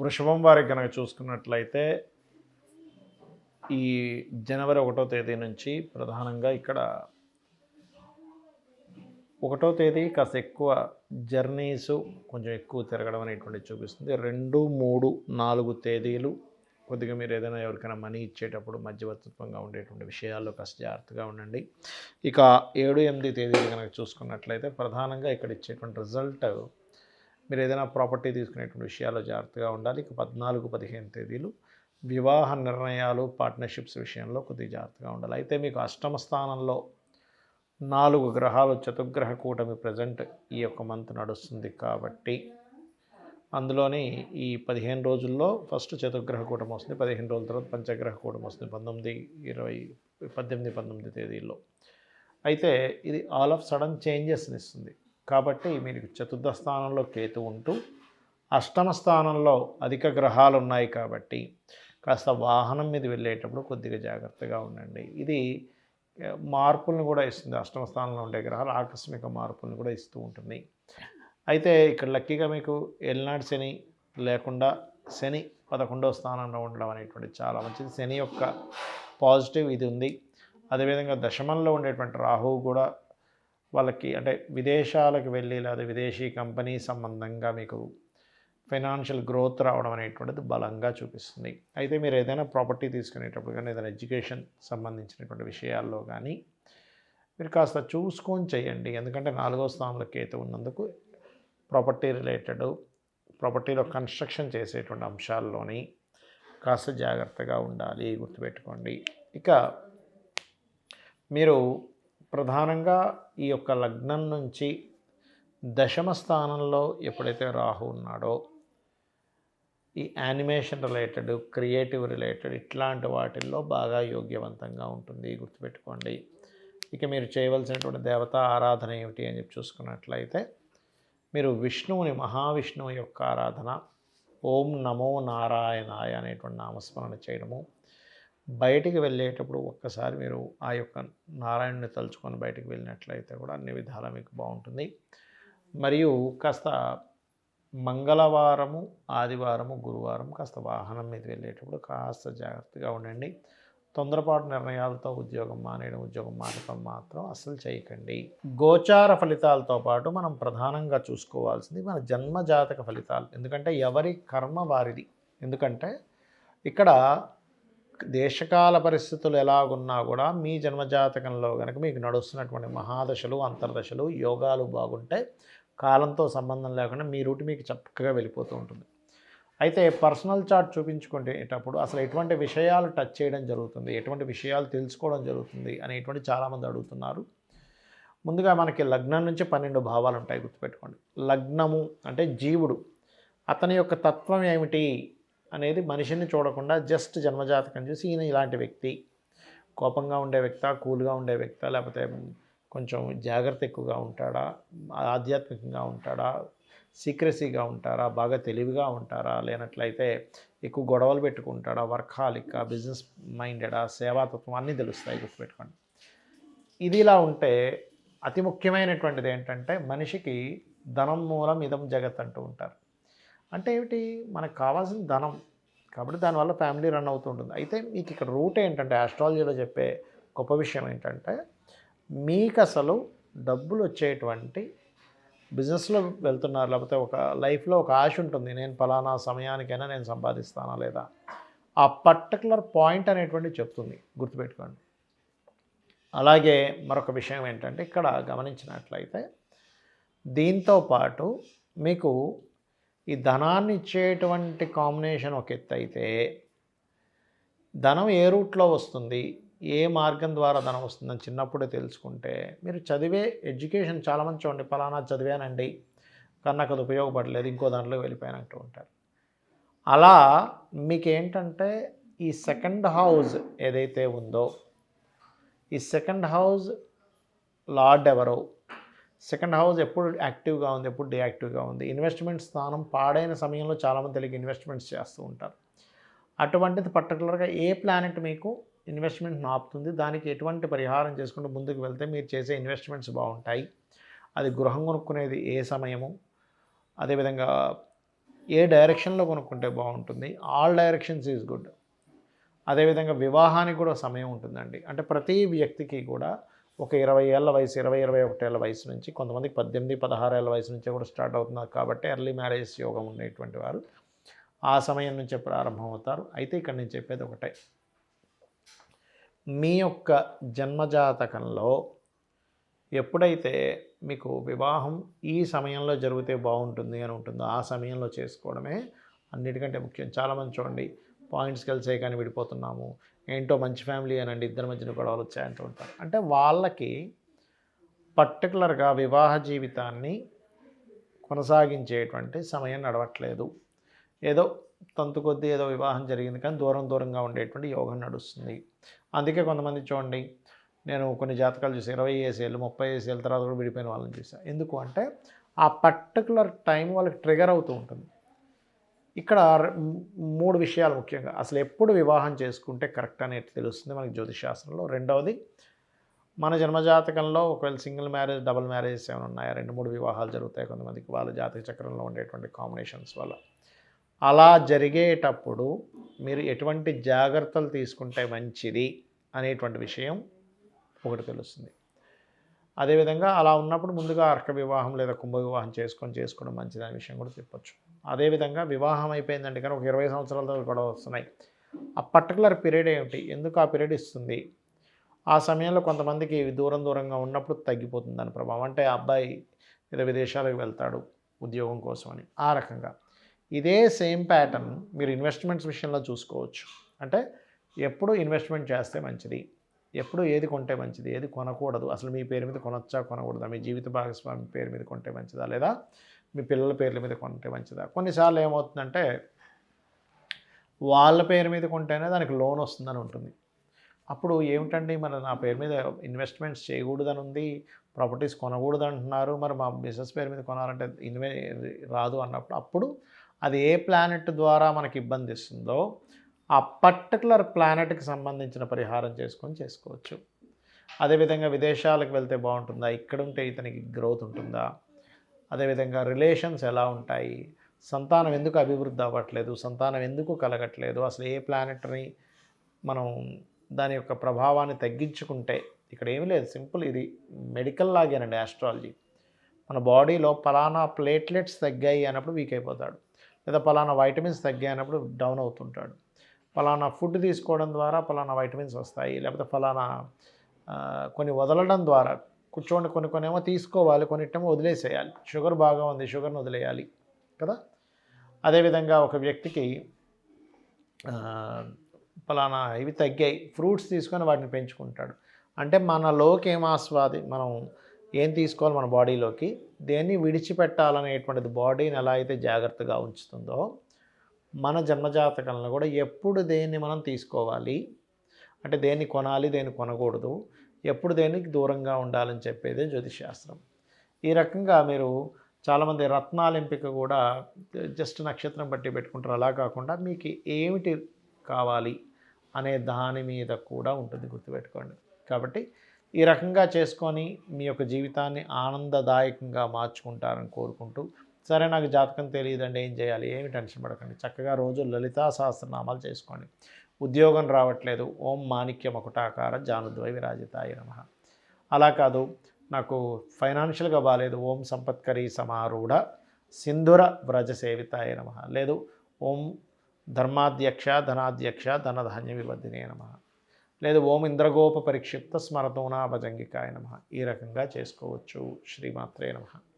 వృషభం వారికి కనుక చూసుకున్నట్లయితే ఈ జనవరి 1వ తేదీ నుంచి ప్రధానంగా ఇక్కడ 1వ తేదీ కాస్త ఎక్కువ జర్నీస్ కొంచెం ఎక్కువ తిరగడం అనేటువంటిది చూపిస్తుంది. 2, 3, 4 తేదీలు కొద్దిగా మీరు ఏదైనా ఎవరికైనా మనీ ఇచ్చేటప్పుడు మధ్యవర్తిత్వంగా ఉండేటువంటి విషయాల్లో కాస్త జాగ్రత్తగా ఉండండి. ఇక 7, 8 తేదీలు కనుక చూసుకున్నట్లయితే ప్రధానంగా ఇక్కడ ఇచ్చేటువంటి రిజల్ట్ మీరు ఏదైనా ప్రాపర్టీ తీసుకునేటువంటి విషయాల్లో జాగ్రత్తగా ఉండాలి. ఇక 14, 15 తేదీలు వివాహ నిర్ణయాలు పార్ట్నర్షిప్స్ విషయంలో కొద్దిగా జాగ్రత్తగా ఉండాలి. అయితే మీకు అష్టమ స్థానంలో 4 గ్రహాలు చతుర్గ్రహ కూటమి ప్రజెంట్ ఈ యొక్క మంత్ నడుస్తుంది కాబట్టి అందులోని ఈ 15 రోజుల్లో ఫస్ట్ చతుర్గ్రహ కూటమి వస్తుంది. 15 రోజుల తర్వాత పంచగ్రహ కూటమి వస్తుంది 19, 20, 18, 19 తేదీల్లో. అయితే ఇది ఆల్ ఆఫ్ సడన్ చేంజెస్ని ఇస్తుంది. కాబట్టి మీరు చతుర్థ స్థానంలో కేతు ఉంటూ అష్టమ స్థానంలో అధిక గ్రహాలు ఉన్నాయి కాబట్టి కాస్త వాహనం మీద వెళ్ళేటప్పుడు కొద్దిగా జాగ్రత్తగా ఉండండి. ఇది మార్పులను కూడా ఇస్తుంది. అష్టమ స్థానంలో ఉండే గ్రహాలు ఆకస్మిక మార్పులను కూడా ఇస్తూ ఉంటుంది. అయితే ఇక్కడ లక్కీగా మీకు ఏలినాటి శని లేకుండా శని 11వ స్థానంలో ఉండడం అనేటువంటిది చాలా మంచిది. శని యొక్క పాజిటివ్ ఇది ఉంది. అదేవిధంగా దశమంలో ఉండేటువంటి రాహువు కూడా వాళ్ళకి అంటే విదేశాలకు వెళ్ళి లేదా విదేశీ కంపెనీ సంబంధంగా మీకు ఫైనాన్షియల్ గ్రోత్ రావడం అనేటువంటిది బలంగా చూపిస్తుంది. అయితే మీరు ఏదైనా ప్రాపర్టీ తీసుకునేటప్పుడు కానీ ఏదైనా ఎడ్యుకేషన్ సంబంధించినటువంటి విషయాల్లో కానీ మీరు కాస్త చూసుకొని చేయండి. ఎందుకంటే 4వ స్థానంలో కేతు ఉన్నందుకు ప్రాపర్టీ రిలేటెడ్ ప్రాపర్టీలో కన్స్ట్రక్షన్ చేసేటువంటి అంశాల్లోని కాస్త జాగ్రత్తగా ఉండాలి, గుర్తుపెట్టుకోండి. ఇక మీరు ప్రధానంగా ఈ యొక్క లగ్నం నుంచి దశమ స్థానంలో ఎప్పుడైతే రాహు ఉన్నాడో ఈ యానిమేషన్ రిలేటెడ్ క్రియేటివ్ రిలేటెడ్ ఇట్లాంటి వాటిల్లో బాగా యోగ్యవంతంగా ఉంటుంది, గుర్తుపెట్టుకోండి. ఇక మీరు చేయవలసినటువంటి దేవతా ఆరాధన ఏమిటి అని చెప్పి చూసుకున్నట్లయితే మీరు విష్ణువుని మహావిష్ణువు యొక్క ఆరాధన ఓం నమో నారాయణాయ అనేటువంటి నామస్మరణ చేయడము, బయటికి వెళ్ళేటప్పుడు ఒక్కసారి మీరు ఆ యొక్క నారాయణుని తలుచుకొని బయటికి వెళ్ళినట్లయితే కూడా అన్ని విధాలా మీకు బాగుంటుంది. మరియు కాస్త మంగళవారము, ఆదివారము, గురువారం కాస్త వాహనం మీద వెళ్ళేటప్పుడు కాస్త జాగ్రత్తగా ఉండండి. తొందరపాటు నిర్ణయాలతో ఉద్యోగం మానేయడం, ఉద్యోగం మానడం మాత్రం అస్సలు చేయకండి. గోచార ఫలితాలతో పాటు మనం ప్రధానంగా చూసుకోవాల్సింది మన జన్మజాతక ఫలితాలు. ఎందుకంటే ఎవరి కర్మ వారిది. ఎందుకంటే ఇక్కడ దేశకాల పరిస్థితులు ఎలాగున్నా కూడా మీ జన్మజాతకంలో కనుక మీకు నడుస్తున్నటువంటి మహాదశలు, అంతర్దశలు, యోగాలు బాగుంటే కాలంతో సంబంధం లేకుండా మీ రూట్ మీకు చక్కగా వెళ్ళిపోతూ ఉంటుంది. అయితే పర్సనల్ చార్ట్ చూపించుకునేటప్పుడు అసలు ఎటువంటి విషయాలు టచ్ చేయడం జరుగుతుంది, ఎటువంటి విషయాలు తెలుసుకోవడం జరుగుతుంది అనేటువంటి చాలామంది అడుగుతున్నారు. ముందుగా మనకి లగ్నం నుంచి 12 భావాలు ఉంటాయి, గుర్తుపెట్టుకోండి. లగ్నము అంటే జీవుడు, అతని యొక్క తత్వం ఏమిటి అనేది మనిషిని చూడకుండా జస్ట్ జన్మజాతకం చూసి ఈయన ఇలాంటి వ్యక్తి, కోపంగా ఉండే వ్యక్తా, కూల్గా ఉండే వ్యక్తా, లేకపోతే కొంచెం జాగ్రత్త ఎక్కువగా ఉంటాడా, ఆధ్యాత్మికంగా ఉంటాడా, సీక్రెసీగా ఉంటారా, బాగా తెలివిగా ఉంటారా, లేనట్లయితే ఎక్కువ గొడవలు పెట్టుకుంటాడా, వర్కాలిక, బిజినెస్ మైండెడా, సేవాతత్వం అన్నీ తెలుస్తాయి, గుర్తుపెట్టుకోండి. ఇది ఇలా ఉంటే అతి ముఖ్యమైనటువంటిది ఏంటంటే మనిషికి ధనం మూలం ఇదం జగత్ అంటూ ఉంటారు. అంటే ఏమిటి, మనకు కావాల్సిన ధనం కాబట్టి దానివల్ల ఫ్యామిలీ రన్ అవుతూ ఉంటుంది. అయితే మీకు ఇక్కడ రూట్ ఏంటంటే ఆస్ట్రాలజీలో చెప్పే గొప్ప విషయం ఏంటంటే మీకు అసలు డబ్బులు వచ్చేటువంటి బిజినెస్లో వెళ్తున్నారు, లేకపోతే ఒక లైఫ్లో ఒక ఆశ ఉంటుంది, నేను ఫలానా సమయానికైనా నేను సంపాదిస్తానా లేదా, ఆ పర్టికులర్ పాయింట్ అనేటువంటి చెప్తుంది, గుర్తుపెట్టుకోండి. అలాగే మరొక విషయం ఏంటంటే ఇక్కడ గమనించినట్లయితే దీంతో పాటు మీకు ఈ ధనాన్ని ఇచ్చేటువంటి కాంబినేషన్ ఒక ఎత్తు అయితే ధనం ఏ రూట్లో వస్తుంది, ఏ మార్గం ద్వారా ధనం వస్తుందని చిన్నప్పుడే తెలుసుకుంటే మీరు చదివే ఎడ్యుకేషన్ చాలామంది చూడండి, ఫలానా చదివానండి కానీ నాకు అది ఉపయోగపడలేదు, ఇంకో దాంట్లో వెళ్ళిపోయానంటూ ఉంటారు. అలా మీకేంటంటే ఈ సెకండ్ హౌస్ ఏదైతే ఉందో ఈ సెకండ్ హౌస్ లార్డ్ ఎవరో, సెకండ్ హౌస్ ఎప్పుడు యాక్టివ్గా ఉంది, ఎప్పుడు డియాక్టివ్గా ఉంది, ఇన్వెస్ట్మెంట్ స్థానం పాడైన సమయంలో చాలామంది తెలియక ఇన్వెస్ట్మెంట్స్ చేస్తూ ఉంటారు. అటువంటిది పర్టికులర్గా ఏ ప్లానెట్ మీకు ఇన్వెస్ట్మెంట్ ఆపుతుంది, దానికి ఎటువంటి పరిహారం చేసుకుంటూ ముందుకు వెళ్తే మీరు చేసే ఇన్వెస్ట్మెంట్స్ బాగుంటాయి. అది గృహం కొనుక్కునేది ఏ సమయము, అదేవిధంగా ఏ డైరెక్షన్లో కొనుక్కుంటే బాగుంటుంది, ఆల్ డైరెక్షన్స్ ఈజ్ గుడ్. అదేవిధంగా వివాహానికి కూడా సమయం ఉంటుందండి. అంటే ప్రతి వ్యక్తికి కూడా ఒక 20 ఏళ్ల వయసు, 21 ఏళ్ల వయసు నుంచి, కొంతమందికి 18, 16 ఏళ్ల వయసు నుంచే కూడా స్టార్ట్ అవుతున్నారు కాబట్టి ఎర్లీ మ్యారేజ్ యోగం ఉండేటువంటి వారు ఆ సమయం నుంచే ప్రారంభమవుతారు. అయితే ఇక్కడ నేను చెప్పేది ఒకటే, మీ యొక్క జన్మజాతకంలో ఎప్పుడైతే మీకు వివాహం ఈ సమయంలో జరిగితే బాగుంటుంది అని ఉంటుందో ఆ సమయంలో చేసుకోవడమే అన్నిటికంటే ముఖ్యం. చాలామంది చూడండి, పాయింట్స్ కలిసే కానీ విడిపోతున్నాము, ఏంటో మంచి ఫ్యామిలీ అనండి, ఇద్దరి మధ్యన గొడవలు వచ్చాయంటూ ఉంటారు. అంటే వాళ్ళకి పర్టికులర్గా వివాహ జీవితాన్ని కొనసాగించేటువంటి సమయం నడవట్లేదు. ఏదో తంతు కొద్దీ ఏదో వివాహం జరిగింది కానీ దూరంగా ఉండేటువంటి యోగం నడుస్తుంది. అందుకే కొంతమంది చూడండి, నేను కొన్ని జాతకాలు చూసి 20 ఏళ్ళు 30 ఏళ్ళ తర్వాత కూడా విడిపోయిన వాళ్ళని చూసాను. ఎందుకు అంటే ఆ పర్టికులర్ టైం వాళ్ళకి ట్రిగర్ అవుతూ ఉంటుంది. ఇక్కడ 3 విషయాలు ముఖ్యంగా, అసలు ఎప్పుడు వివాహం చేసుకుంటే కరెక్ట్ అనేది తెలుస్తుంది మనకి జ్యోతిషాస్త్రంలో. రెండవది, మన జన్మజాతకంలో ఒకవేళ సింగిల్ మ్యారేజ్, డబుల్ మ్యారేజెస్ ఏమైనా ఉన్నాయా, 2-3 వివాహాలు జరుగుతాయి కొంతమందికి వాళ్ళ జాతక చక్రంలో ఉండేటువంటి కాంబినేషన్స్ వల్ల. అలా జరిగేటప్పుడు మీరు ఎటువంటి జాగ్రత్తలు తీసుకుంటే మంచిది అనేటువంటి విషయం ఒకటి తెలుస్తుంది. అదేవిధంగా అలా ఉన్నప్పుడు ముందుగా అర్క వివాహం లేదా కుంభ వివాహం చేసుకోవడం మంచిది అనే విషయం కూడా చెప్పొచ్చు. అదేవిధంగా వివాహం అయిపోయిందంటే కానీ ఒక 20 సంవత్సరాలతో కూడా వస్తున్నాయి. ఆ పర్టికులర్ పీరియడ్ ఏమిటి, ఎందుకు ఆ పీరియడ్ ఇస్తుంది, ఆ సమయంలో కొంతమందికి దూరంగా ఉన్నప్పుడు తగ్గిపోతుంది దాని ప్రభావం. అంటే ఆ అబ్బాయి ఏదో విదేశాలకు వెళ్తాడు ఉద్యోగం కోసం అని, ఆ రకంగా. ఇదే సేమ్ ప్యాటర్న్ మీరు ఇన్వెస్ట్మెంట్స్ విషయంలో చూసుకోవచ్చు. అంటే ఎప్పుడు ఇన్వెస్ట్మెంట్ చేస్తే మంచిది, ఎప్పుడు ఏది కొంటే మంచిది, ఏది కొనకూడదు, అసలు మీ పేరు మీద కొనొచ్చా కొనకూడదా, మీ జీవిత భాగస్వామి పేరు మీద కొంటే మంచిదా, లేదా మీ పిల్లల పేర్ల మీద కొంటే మంచిదా. కొన్నిసార్లు ఏమవుతుందంటే వాళ్ళ పేరు మీద కొంటేనే దానికి లోన్ వస్తుందని ఉంటుంది. అప్పుడు ఏమిటండి, మరి నా పేరు మీద ఇన్వెస్ట్మెంట్స్ చేయకూడదని ఉంది, ప్రాపర్టీస్ కొనకూడదు అంటున్నారు, మరి మా బిజినెస్ పేరు మీద కొనాలంటే రాదు అన్నప్పుడు, అప్పుడు అది ఏ ప్లానెట్ ద్వారా మనకి ఇబ్బంది ఇస్తుందో ఆ పర్టికులర్ ప్లానెట్కి సంబంధించిన పరిహారం చేసుకోవచ్చు. అదేవిధంగా విదేశాలకు వెళ్తే బాగుంటుందా, ఇక్కడ ఉంటే ఇతనికి గ్రోత్ ఉంటుందా, అదేవిధంగా రిలేషన్స్ ఎలా ఉంటాయి, సంతానం ఎందుకు అభివృద్ధి అవ్వట్లేదు, సంతానం ఎందుకు కలగట్లేదు, అసలు ఏ ప్లానెట్ని మనం దాని యొక్క ప్రభావాన్ని తగ్గించుకుంటే, ఇక్కడ ఏమీ లేదు, సింపుల్, ఇది మెడికల్ లాగేనండి ఆస్ట్రాలజీ. మన బాడీలో పలానా ప్లేట్లెట్స్ తగ్గాయి అన్నప్పుడు వీక్ అయిపోతాడు, లేదా పలానా వైటమిన్స్ తగ్గాయి అన్నప్పుడు డౌన్ అవుతుంటాడు, ఫలానా ఫుడ్ తీసుకోవడం ద్వారా ఫలానా వైటమిన్స్ వస్తాయి, లేకపోతే ఫలానా కొన్ని వదలడం ద్వారా, కూర్చోండి, కొన్ని ఏమో తీసుకోవాలి, కొన్నిటేమో వదిలేసేయాలి. షుగర్ బాగా ఉంది, షుగర్ని వదిలేయాలి కదా. అదేవిధంగా ఒక వ్యక్తికి ఫలానా ఇవి తగ్గాయి, ఫ్రూట్స్ తీసుకొని వాటిని పెంచుకుంటాడు. అంటే మనలోకి మనం ఏం తీసుకోవాలి, మన బాడీలోకి దేన్ని విడిచిపెట్టాలనేటువంటిది బాడీని ఎలా అయితే జాగ్రత్తగా ఉంచుతుందో, మన జన్మజాతకంలో కూడా ఎప్పుడు దేన్ని మనం తీసుకోవాలి, అంటే దేన్ని కొనాలి, దేన్ని కొనకూడదు, ఎప్పుడు దేనికి దూరంగా ఉండాలని చెప్పేదే జ్యోతిషాస్త్రం. ఈ రకంగా మీరు చాలామంది రత్నాల ఎంపిక కూడా జస్ట్ నక్షత్రం బట్టి పెట్టుకుంటారు. అలా కాకుండా మీకు ఏమిటి కావాలి అనే దాని మీద కూడా ఉంటుంది, గుర్తుపెట్టుకోండి. కాబట్టి ఈ రకంగా చేసుకొని మీ యొక్క జీవితాన్ని ఆనందదాయకంగా మార్చుకుంటారని కోరుకుంటూ, సరే నాకు జాతకం తెలియదండి ఏం చేయాలి, ఏమి టెన్షన్ పడకండి, చక్కగా రోజు లలితా సహస్రనామాలు చేసుకోండి. ఉద్యోగం రావట్లేదు, ఓం మాణిక్య మకుటాకార జానుద్వై విరాజితాయ నమః. అలా కాదు, నాకు ఫైనాన్షియల్గా బాగాలేదు, ఓం సంపత్కరీ సమారూఢ సింధుర వ్రజ సేవితాయ నమః. లేదు, ఓం ధర్మాధ్యక్ష ధనాధ్యక్ష ధనధాన్య వివర్ధినే నమః. లేదు, ఓం ఇంద్రగోప పరిక్షిప్త స్మరతోనా భజంగికాయ నమః. ఈ రకంగా చేసుకోవచ్చు. శ్రీమాత్రే నమః.